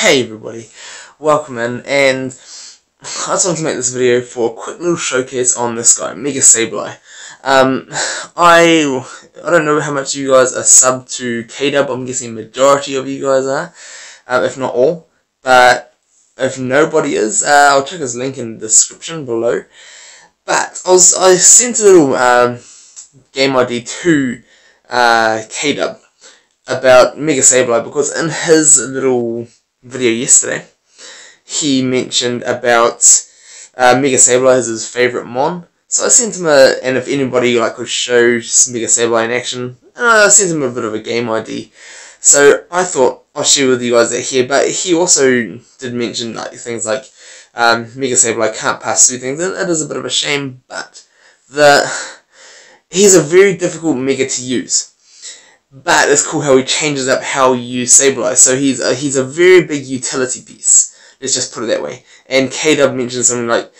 Hey everybody, welcome in, and I just wanted to make this video for a quick little showcase on this guy, Mega Sableye. I don't know how much of you guys are subbed to KW. I'm guessing majority of you guys are, if not all, but if nobody is, I'll check his link in the description below. But I sent a little game ID to KW about Mega Sableye, because in his little video yesterday he mentioned about Mega Sableye as his favourite mon. So I sent him and if anybody could show Mega Sableye in action, I sent him a bit of a game ID. So I thought I'll share with you guys that here, but he also did mention things like Mega Sableye can't pass through things, and it is a bit of a shame, but he's a very difficult Mega to use. But it's cool how he changes up how you use Sableye. So he's a very big utility piece. Let's just put it that way. And KW mentioned something like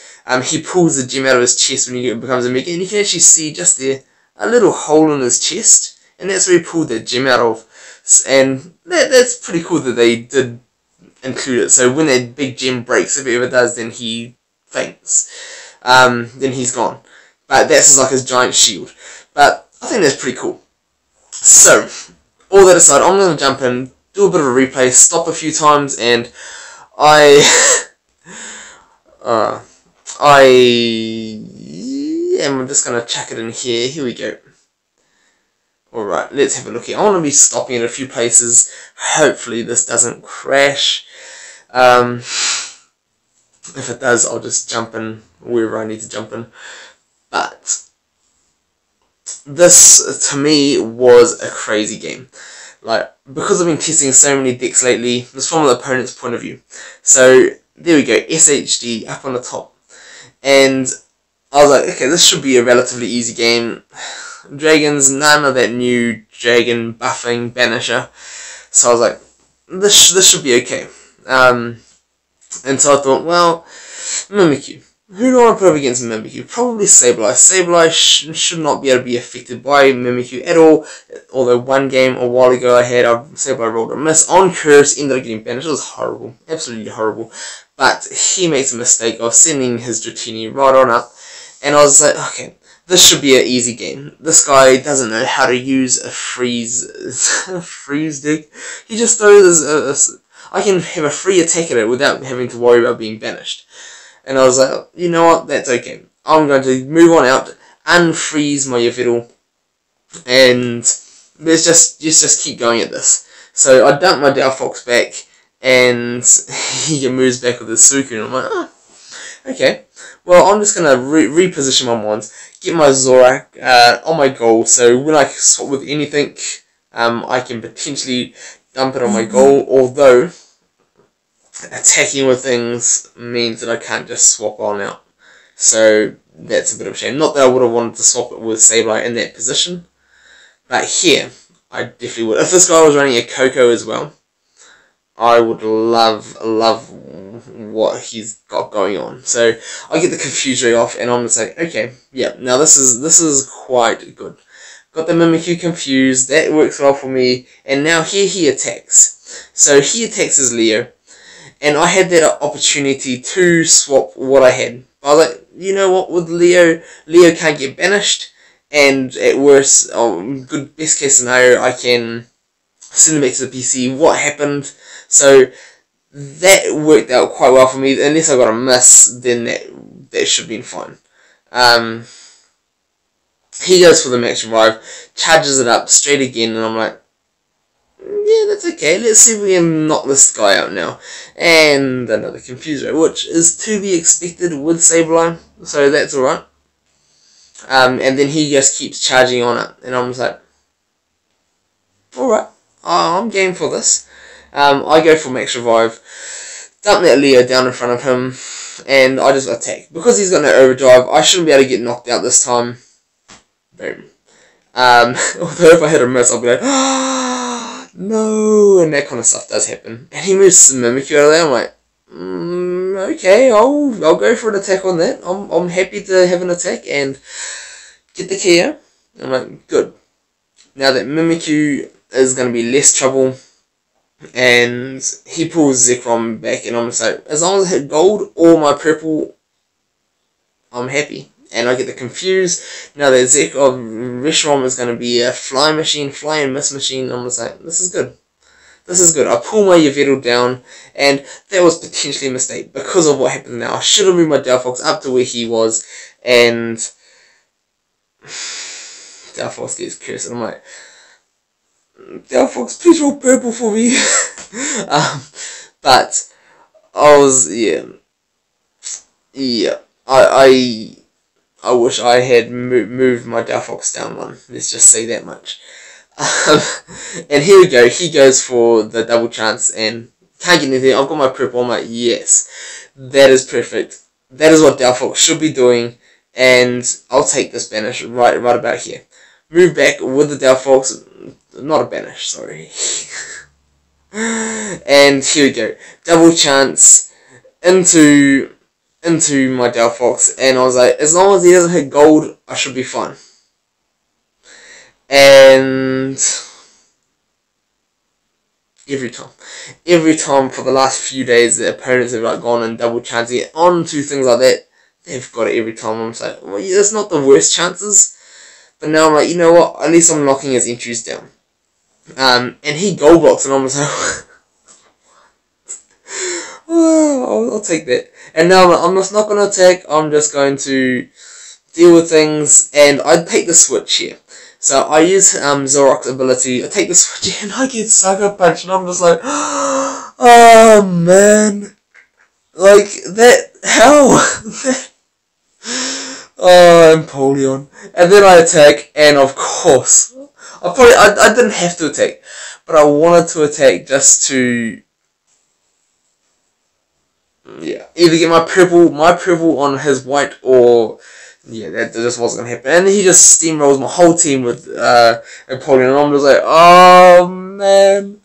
he pulls the gem out of his chest when he becomes a Mega, and you can actually see just there a little hole in his chest, and that's where he pulled that gem out of. And that's pretty cool that they did include it. So when that big gem breaks, if it ever does, then he faints. Then he's gone. But that's like his giant shield. But I think that's pretty cool. So, all that aside, I'm going to jump in, do a bit of a replay, stop a few times, and I'm just going to chuck it in here. Here we go. Alright, let's have a look here. I want to be stopping in a few places. Hopefully this doesn't crash. If it does, I'll just jump in wherever I need to jump in. But this, to me, was a crazy game. Because I've been testing so many decks lately, it's from the opponent's point of view. So, there we go, SHD up on the top. And I was like, okay, this should be a relatively easy game. Dragons, none of that new dragon buffing banisher. So I was like, this should be okay. And so I thought, well, Mimikyu. Who do I want to put up against Mimikyu? Probably Sableye. Sableye should not be able to be affected by Mimikyu at all. Although one game a while ago I had Sableye rolled a miss on curves, ended up getting banished. It was horrible. Absolutely horrible. But he makes a mistake of sending his Dratini right on up. And I was like, okay, this should be an easy game. This guy doesn't know how to use a freeze deck. He just throws I can have a free attack at it without having to worry about being banished. And I was like, you know what, that's okay. I'm going to move on out, unfreeze my Yveltal, and let's just keep going at this. So I dumped my Delphox back, and he moves back with his Suicune, and I'm like, oh, okay. Well, I'm just going to reposition my Mons, get my Zorak on my goal, so when I swap with anything, I can potentially dump it on my goal, although attacking with things means that I can't just swap on out. So that's a bit of a shame. Not that I would have wanted to swap it with Sableye in that position, but here I definitely would. If this guy was running a Coco as well, I would love what he's got going on. So I get the Confuse Ray off, and I'm just like, okay, yeah, now this is quite good. Got the Mimikyu confused, that works well for me, and now here he attacks. So he attacks as Leo. And I had that opportunity to swap what I had. I was like, you know what, with Leo can't get banished, and at worst, good best case scenario, I can send him back to the PC. What happened? So that worked out quite well for me. Unless I got a miss, then that should have been fine. He goes for the max revive, charges it up straight again, and I'm like, yeah, that's okay. Let's see if we can knock this guy out now. And another Confuse Ray, which is to be expected with Sableye, so that's alright. And then he just keeps charging on it, and I'm just like, alright, I'm game for this. I go for max revive, dump that Leo down in front of him, and I just attack. Because he's got no overdrive, I shouldn't be able to get knocked out this time. Boom. Although if I hit a miss, I'll be like, no, and that kind of stuff does happen. And he moves Mimikyu out of there. I'm like, okay, I'll go for an attack on that. I'm happy to have an attack and get the KO. I'm like, good. Now that Mimikyu is going to be less trouble, and he pulls Zekrom back, and I'm just like, as long as I hit gold or my purple, I'm happy. And I get the confused. Now that Reshiram is going to be a fly and miss machine, I'm just like, this is good. This is good. I pull my Yveltal down, and that was potentially a mistake because of what happened now. I should have moved my Delphox up to where he was, and Delphox gets cursed, and I'm like, Delphox, please roll purple for me. But I was, I wish I had moved my Delphox down one. Let's just say that much. And here we go. He goes for the double chance and can't get anything. I've got my purple. I'm like, yes, that is perfect. That is what Delphox should be doing. And I'll take this banish right about here. Move back with the Delphox. Not a banish, sorry. And here we go. Double chance into my Delphox, and I was like, as long as he doesn't hit gold, I should be fine. And every time for the last few days, the opponents have like gone and double chancing it onto things like that. They've got it every time. I'm just like, well, yeah, that's not the worst chances. But now I'm like, you know what? At least I'm knocking his entries down. And he gold blocks, and I'm just like, oh, I'll take that. And now I'm just not going to attack. I'm just going to deal with things, and I take the switch here. So I use Zorok's ability. I take the switch and I get Sucker Punch, and I'm just like, oh man, like that. How? Oh, Empoleon. And then I attack, and of course, I didn't have to attack, but I wanted to attack just to, either get my purple on his white, or that just wasn't gonna happen. And he just steamrolls my whole team with Empoleon, and I'm just like, oh man.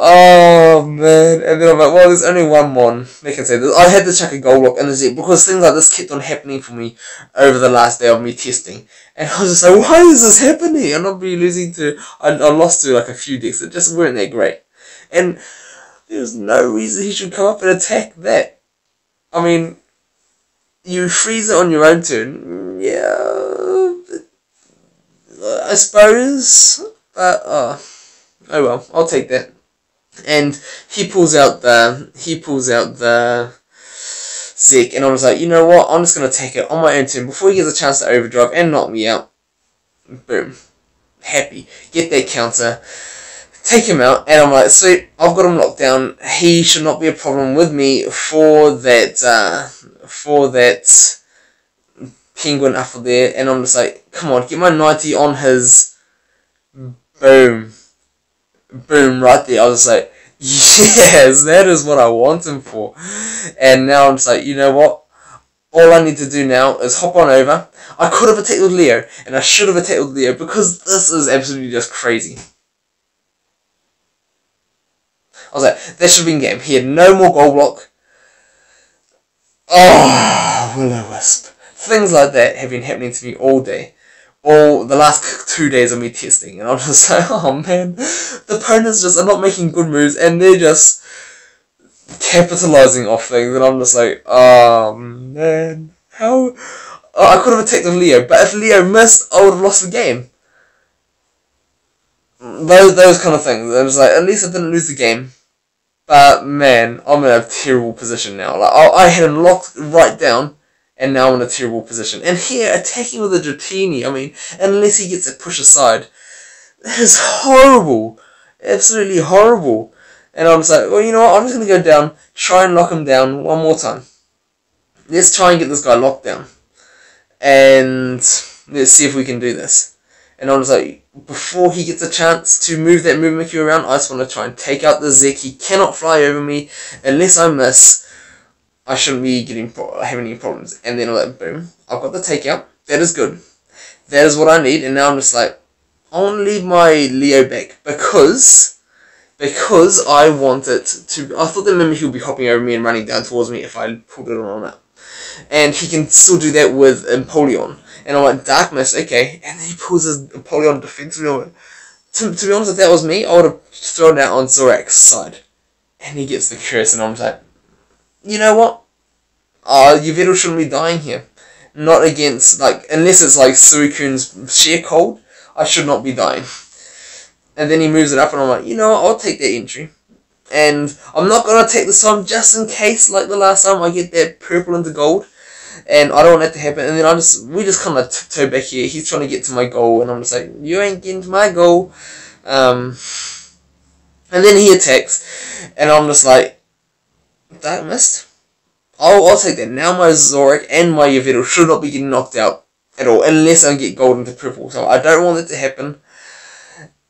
And then I'm like, well, there's only one Mon they can say this. I had to chuck a gold block in the Z because things like this kept on happening for me over the last day of me testing. And I was just like, why is this happening? I'm not really losing to, I lost to like a few decks that just weren't that great. And there's no reason he should come up and attack that. I mean, you freeze it on your own turn, I suppose, but oh well, I'll take that. And he pulls out the Zek, and I was like, you know what, I'm just gonna take it on my own turn before he gets a chance to overdrive and knock me out. Boom. Happy. Get that counter. Take him out, and I'm like, sweet, I've got him locked down. He should not be a problem with me for that penguin up there. And I'm just like, come on, get my 90 on his. Boom. Boom, right there. I was like, yes, that is what I want him for. And now I'm just like, you know what? All I need to do now is hop on over. I could have attacked with Leo, and I should have attacked with Leo, because this is absolutely just crazy. I was like, that should have been game. He had no more gold block. Oh, Will-O-Wisp. Things like that have been happening to me all day. All the last 2 days of me testing. And I'm just like, oh man, the opponents just are not making good moves, and they're just capitalizing off things. And I'm just like, oh man, how? Oh, I could have attacked with Leo, but if Leo missed, I would have lost the game. Those kind of things. I was like, at least I didn't lose the game. But man, I'm in a terrible position now. Like I had him locked right down, and now I'm in a terrible position. And here, attacking with a Dratini, I mean, unless he gets it pushed aside, that is horrible. Absolutely horrible. And I'm just like, well, you know what, I'm just going to go down, try and lock him down one more time. Let's try and get this guy locked down. And let's see if we can do this. And I'm just like, before he gets a chance to move that movement queue around, I just want to try and take out the Zek. He cannot fly over me. Unless I miss, I shouldn't be having any problems. And then I'm like, boom, I've got the takeout. That is good. That is what I need. And now I'm just like, I want to leave my Leo back because I want it to. I thought that maybe he would be hopping over me and running down towards me if I pulled it on up. And he can still do that with Empoleon. And I'm like, Dark Mist, okay. And then he pulls his Empoleon defensively. I'm like, to be honest, if that was me, I would have thrown it out on Zorak's side. And he gets the curse, and I'm just like, you know what? Yveltal shouldn't be dying here. Not against, like, unless it's like Suicune's sheer cold, I should not be dying. And then he moves it up, and I'm like, you know what? I'll take that entry. And I'm not going to take this time just in case, like the last time, I get that purple into gold. And I don't want that to happen. And then we just kind of tiptoe back here. He's trying to get to my goal, and I'm just like, you ain't getting to my goal. And then he attacks, and I'm just like, Dark Mist? I'll take that. Now my Zorak and my Yveltal should not be getting knocked out at all, unless I get gold into purple. So I don't want that to happen.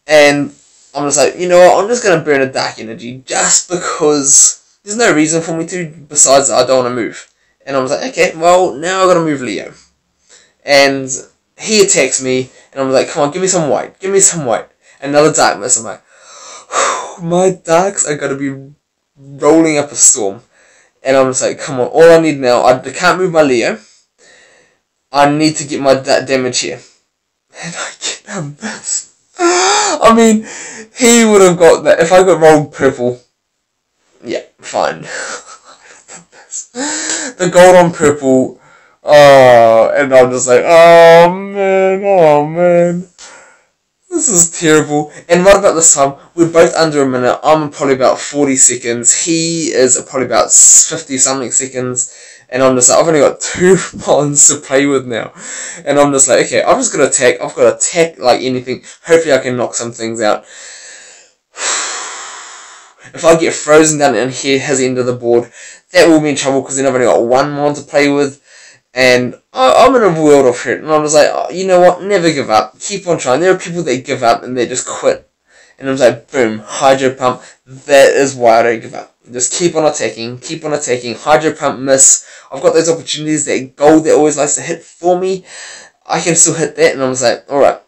And I'm just like, you know what, I'm just going to burn a Dark Energy, just because there's no reason for me to, besides I don't want to move. And I was like, okay, well, now I've got to move Leo. And he attacks me, and I'm like, come on, give me some white. Give me some white. Another Dark Mist. I'm like, my darks are going to be rolling up a storm. And I'm just like, come on, all I need now, I can't move my Leo. I need to get my damage here. And I get a miss. I mean, he would have got that. If I got rolled purple, yeah, fine. The gold on purple, and I'm just like, oh man. This is terrible. And right about this time, we're both under a minute. I'm probably about 40 seconds. He is probably about 50 something seconds. And I'm just like, I've only got 2 bonds to play with now. And I'm just like, okay, I'm just going to attack. I've got to attack like anything. Hopefully I can knock some things out. If I get frozen down and he has the end of the board, that will be in trouble because then I've only got 1 mon to play with. And I'm in a world of hurt. And I'm just like, oh, you know what? Never give up. Keep on trying. There are people that give up and they just quit. And I was like, boom, Hydro Pump. That is why I don't give up. Just keep on attacking. Keep on attacking. Hydro Pump, miss. I've got those opportunities. That gold that always likes to hit for me. I can still hit that. And I was like, alright.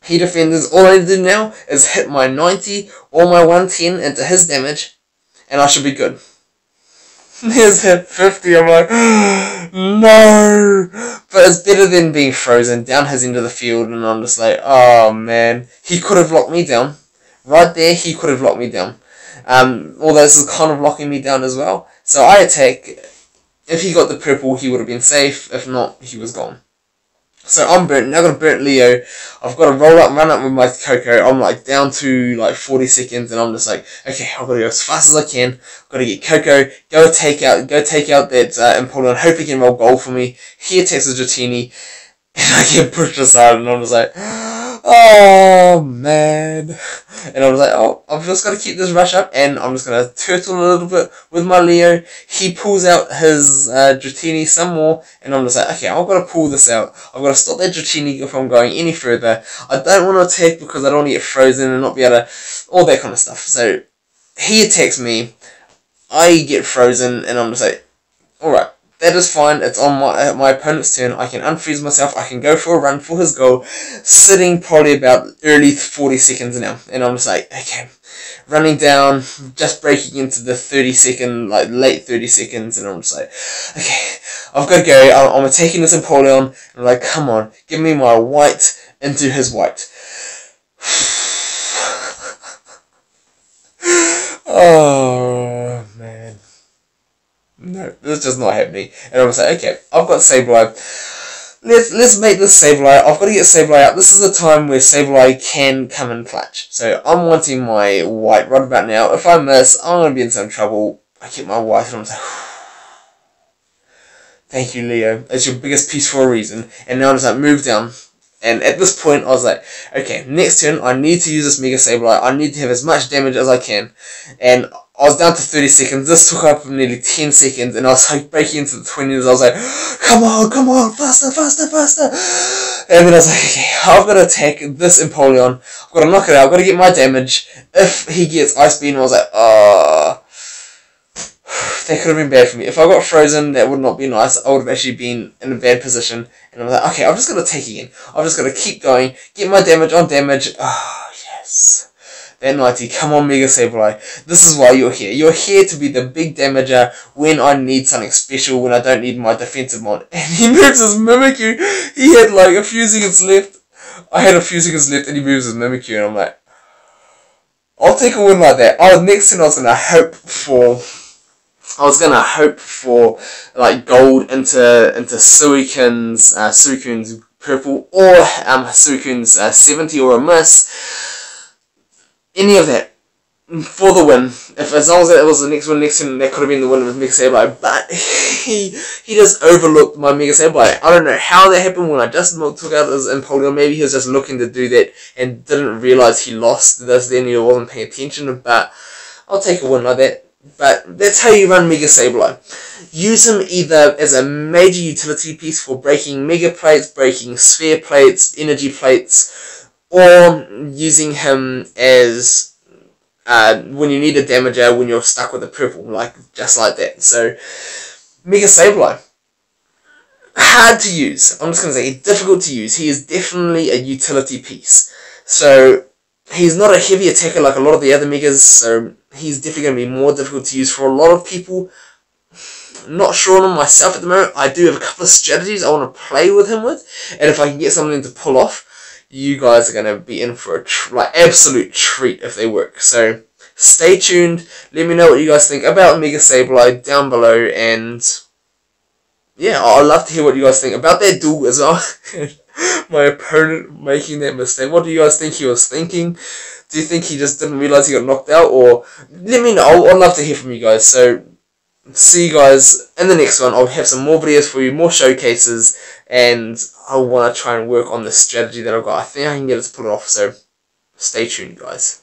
He defenders. All I need to do now is hit my 90 or my 110 into his damage. And I should be good. He's hit 50. I'm like, no. But it's better than being frozen down his end of the field. And I'm just like, oh man. He could have locked me down. Right there, he could have locked me down. Although this is kind of locking me down as well. So I attack. If he got the purple, he would have been safe. If not, he was gone. So I'm burnt. Now I've got to burnt Leo. I've got to run up with my Coco. I'm like down to like 40 seconds, and I'm just like, okay, I've got to go as fast as I can. I've got to get Coco. Go take out that Empoleon. Hope he can roll gold for me. He attacks the Dratini, and I get pushed aside, and I'm just like, oh man. And I was like, oh, I've just got to keep this rush up, and I'm just going to turtle a little bit with my Leo. He pulls out his Dratini some more, and I'm just like, okay, I've got to pull this out. I've got to stop that Dratini from going any further. I don't want to attack because I don't want to get frozen and not be able to, all that kind of stuff. So he attacks me, I get frozen, and I'm just like, alright. That is fine. It's on my opponent's turn. I can unfreeze myself. I can go for a run for his goal. Sitting probably about early 40 seconds now. And I'm just like, okay. Running down, just breaking into the 30 second, like late 30 seconds. And I'm just like, okay, I've got to go. I'm attacking this Empoleon. And I'm like, come on. Give me my white into his white. Oh, man. No, this is just not happening. And I was like, okay, I've got Sableye. Let's make this Sableye. I've got to get Sableye out. This is a time where Sableye can come in clutch. So I'm wanting my white right about now. If I miss, I'm going to be in some trouble. I get my white and I'm like, thank you, Leo. It's your biggest piece for a reason. And now I'm just like, move down. And at this point, I was like, okay, next turn, I need to use this Mega Sableye. I need to have as much damage as I can. And I was down to 30 seconds. This took up nearly 10 seconds. And I was like breaking into the 20s. I was like, come on, faster. And then I was like, okay, I've got to attack this Empoleon. I've got to knock it out. I've got to get my damage. If he gets Ice Beam, I was like, that could have been bad for me. If I got frozen, that would not be nice. I would have actually been in a bad position. And I was like, okay, I'm just going to take again. I'm just going to keep going. Get my damage on damage. Oh, yes. That 90. Come on, Mega Sableye. This is why you're here. You're here to be the big damager when I need something special, when I don't need my defensive mod. And he moves his Mimikyu. He had like a few seconds left. I had a few seconds left and he moves his Mimikyu. And I'm like, I'll take a win like that. Next thing I was gonna hope for. I was gonna hope for like gold into Suicune's purple, or Suicune's 70 or a miss. Any of that for the win. As long as it was the next one, that could have been the win with Mega Sableye. But he just overlooked my Mega Sableye. I don't know how that happened when I just took out his Empoleon. Maybe he was just looking to do that and didn't realize he lost this. Then he wasn't paying attention. But I'll take a win like that. But that's how you run Mega Sableye. Use him either as a major utility piece for breaking Mega Plates, breaking Sphere Plates, Energy Plates, or using him as when you need a damager when you're stuck with a purple, just like that. So, Mega Sableye. Hard to use. I'm just going to say difficult to use. He is definitely a utility piece. So, he's not a heavy attacker like a lot of the other Megas, so he's definitely going to be more difficult to use for a lot of people. Not sure on him myself at the moment. I do have a couple of strategies I want to play with him with, and if I can get something to pull off, you guys are going to be in for a absolute treat if they work. So stay tuned. Let me know what you guys think about Mega Sableye down below, and yeah, I'd love to hear what you guys think about that duel as well. My opponent making that mistake. What do you guys think he was thinking? Do you think he just didn't realize he got knocked out? Or let me know. I'd love to hear from you guys. So see you guys in the next one. I'll have some more videos for you, more showcases, and I want to try and work on the strategy that I've got. I think I can get it to pull it off. So stay tuned, guys.